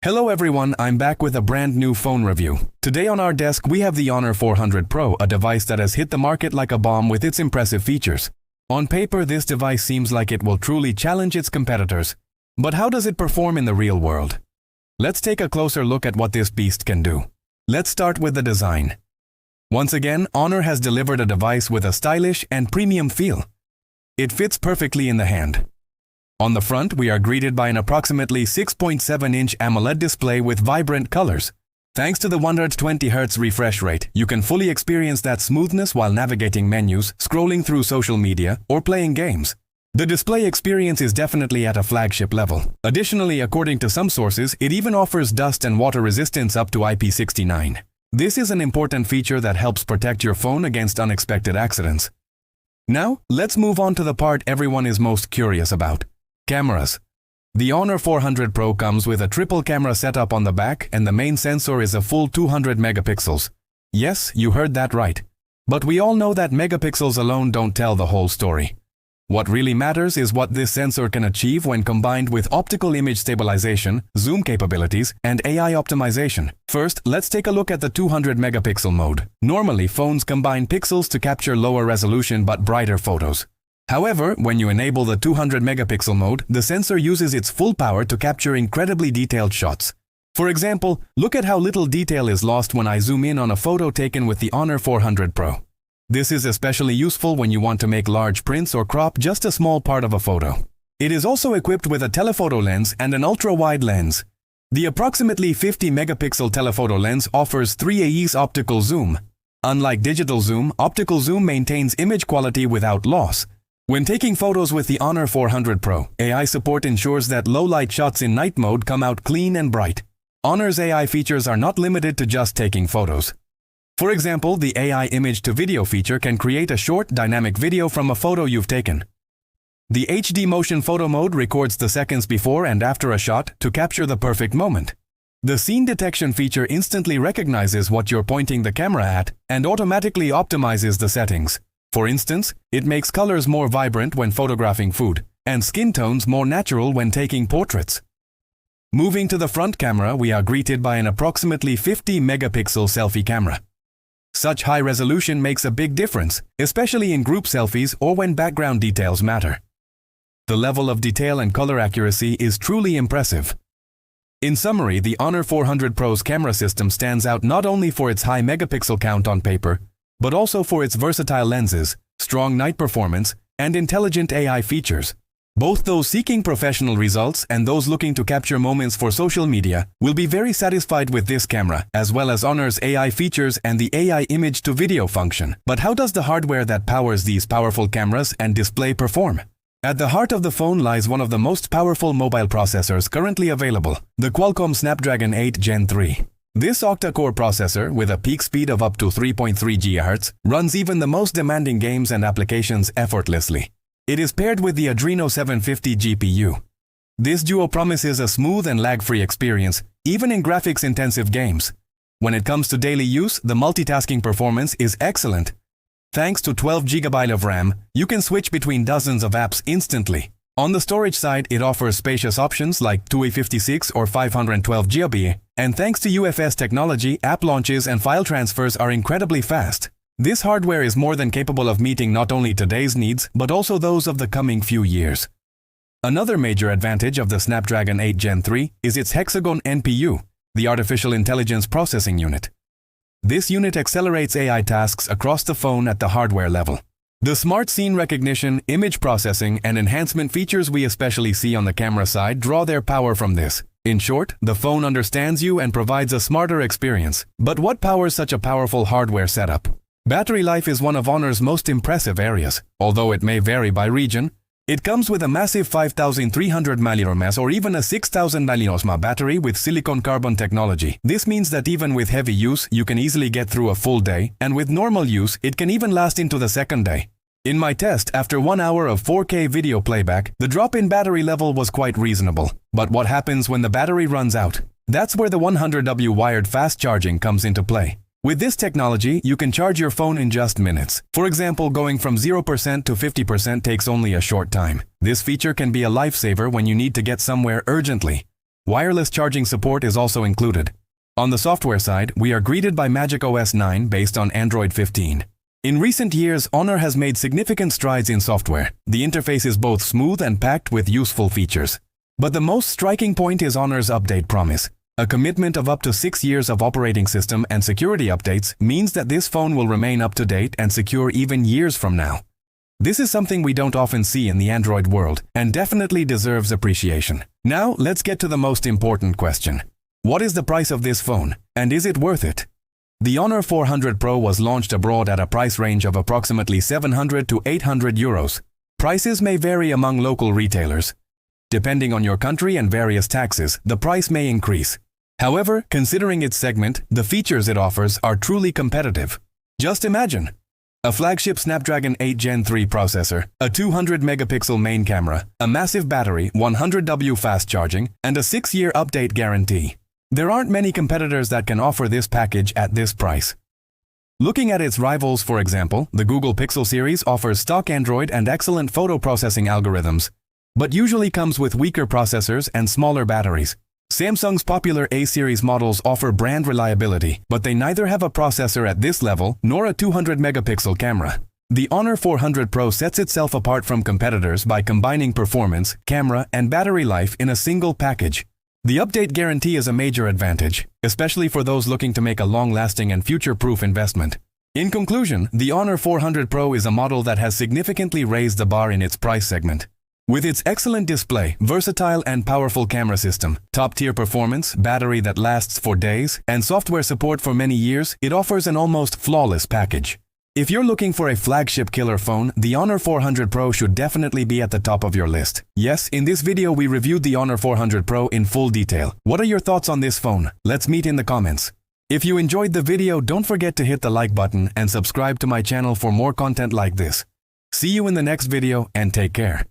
Hello everyone, I'm back with a brand new phone review. Today on our desk we have the Honor 400 Pro, a device that has hit the market like a bomb with its impressive features. On paper, this device seems like it will truly challenge its competitors. But how does it perform in the real world? Let's take a closer look at what this beast can do. Let's start with the design. Once again, Honor has delivered a device with a stylish and premium feel. It fits perfectly in the hand. On the front, we are greeted by an approximately 6.7-inch AMOLED display with vibrant colors. Thanks to the 120Hz refresh rate, you can fully experience that smoothness while navigating menus, scrolling through social media, or playing games. The display experience is definitely at a flagship level. Additionally, according to some sources, it even offers dust and water resistance up to IP69. This is an important feature that helps protect your phone against unexpected accidents. Now, let's move on to the part everyone is most curious about. Cameras. The Honor 400 Pro comes with a triple camera setup on the back, and the main sensor is a full 200 megapixels. Yes, you heard that right. But we all know that megapixels alone don't tell the whole story. What really matters is what this sensor can achieve when combined with optical image stabilization, zoom capabilities, and AI optimization. First, let's take a look at the 200 megapixel mode. Normally, phones combine pixels to capture lower resolution but brighter photos. However, when you enable the 200 megapixel mode, the sensor uses its full power to capture incredibly detailed shots. For example, look at how little detail is lost when I zoom in on a photo taken with the Honor 400 Pro. This is especially useful when you want to make large prints or crop just a small part of a photo. It is also equipped with a telephoto lens and an ultra-wide lens. The approximately 50 megapixel telephoto lens offers 3x optical zoom. Unlike digital zoom, optical zoom maintains image quality without loss. When taking photos with the Honor 400 Pro, AI support ensures that low-light shots in night mode come out clean and bright. Honor's AI features are not limited to just taking photos. For example, the AI image-to-video feature can create a short, dynamic video from a photo you've taken. The HD motion photo mode records the seconds before and after a shot to capture the perfect moment. The scene detection feature instantly recognizes what you're pointing the camera at and automatically optimizes the settings. For instance, it makes colors more vibrant when photographing food, and skin tones more natural when taking portraits. Moving to the front camera, we are greeted by an approximately 50 megapixel selfie camera. Such high resolution makes a big difference, especially in group selfies or when background details matter. The level of detail and color accuracy is truly impressive. In summary, the Honor 400 Pro's camera system stands out not only for its high megapixel count on paper, but also for its versatile lenses, strong night performance, and intelligent AI features. Both those seeking professional results and those looking to capture moments for social media will be very satisfied with this camera, as well as Honor's AI features and the AI image-to-video function. But how does the hardware that powers these powerful cameras and display perform? At the heart of the phone lies one of the most powerful mobile processors currently available, the Qualcomm Snapdragon 8 Gen 3. This octa-core processor, with a peak speed of up to 3.3 GHz, runs even the most demanding games and applications effortlessly. It is paired with the Adreno 750 GPU. This duo promises a smooth and lag-free experience, even in graphics-intensive games. When it comes to daily use, the multitasking performance is excellent. Thanks to 12 GB of RAM, you can switch between dozens of apps instantly. On the storage side, it offers spacious options like 256 or 512 GB, and thanks to UFS technology, app launches and file transfers are incredibly fast. This hardware is more than capable of meeting not only today's needs, but also those of the coming few years. Another major advantage of the Snapdragon 8 Gen 3 is its Hexagon NPU, the Artificial Intelligence Processing Unit. This unit accelerates AI tasks across the phone at the hardware level. The smart scene recognition, image processing, and enhancement features we especially see on the camera side draw their power from this. In short, the phone understands you and provides a smarter experience. But what powers such a powerful hardware setup? Battery life is one of Honor's most impressive areas. Although it may vary by region, it comes with a massive 5,300 mAh or even a 6,000 mAh battery with silicon-carbon technology. This means that even with heavy use, you can easily get through a full day, and with normal use, it can even last into the second day. In my test, after 1 hour of 4K video playback, the drop in battery level was quite reasonable. But what happens when the battery runs out? That's where the 100W wired fast charging comes into play. With this technology, you can charge your phone in just minutes. For example, going from 0% to 50% takes only a short time. This feature can be a lifesaver when you need to get somewhere urgently. Wireless charging support is also included. On the software side, we are greeted by MagicOS 9 based on Android 15. In recent years, Honor has made significant strides in software. The interface is both smooth and packed with useful features. But the most striking point is Honor's update promise. A commitment of up to 6 years of operating system and security updates means that this phone will remain up to date and secure even years from now. This is something we don't often see in the Android world and definitely deserves appreciation. Now, let's get to the most important question. What is the price of this phone, and is it worth it? The Honor 400 Pro was launched abroad at a price range of approximately 700 to 800 euros. Prices may vary among local retailers. Depending on your country and various taxes, the price may increase. However, considering its segment, the features it offers are truly competitive. Just imagine a flagship Snapdragon 8 Gen 3 processor, a 200-megapixel main camera, a massive battery, 100W fast charging, and a 6-year update guarantee. There aren't many competitors that can offer this package at this price. Looking at its rivals, for example, the Google Pixel series offers stock Android and excellent photo processing algorithms, but usually comes with weaker processors and smaller batteries. Samsung's popular A-series models offer brand reliability, but they neither have a processor at this level nor a 200-megapixel camera. The Honor 400 Pro sets itself apart from competitors by combining performance, camera, and battery life in a single package. The update guarantee is a major advantage, especially for those looking to make a long-lasting and future-proof investment. In conclusion, the Honor 400 Pro is a model that has significantly raised the bar in its price segment. With its excellent display, versatile and powerful camera system, top-tier performance, battery that lasts for days, and software support for many years, it offers an almost flawless package. If you're looking for a flagship killer phone, the Honor 400 Pro should definitely be at the top of your list. Yes, in this video we reviewed the Honor 400 Pro in full detail. What are your thoughts on this phone? Let's meet in the comments. If you enjoyed the video, don't forget to hit the like button and subscribe to my channel for more content like this. See you in the next video and take care.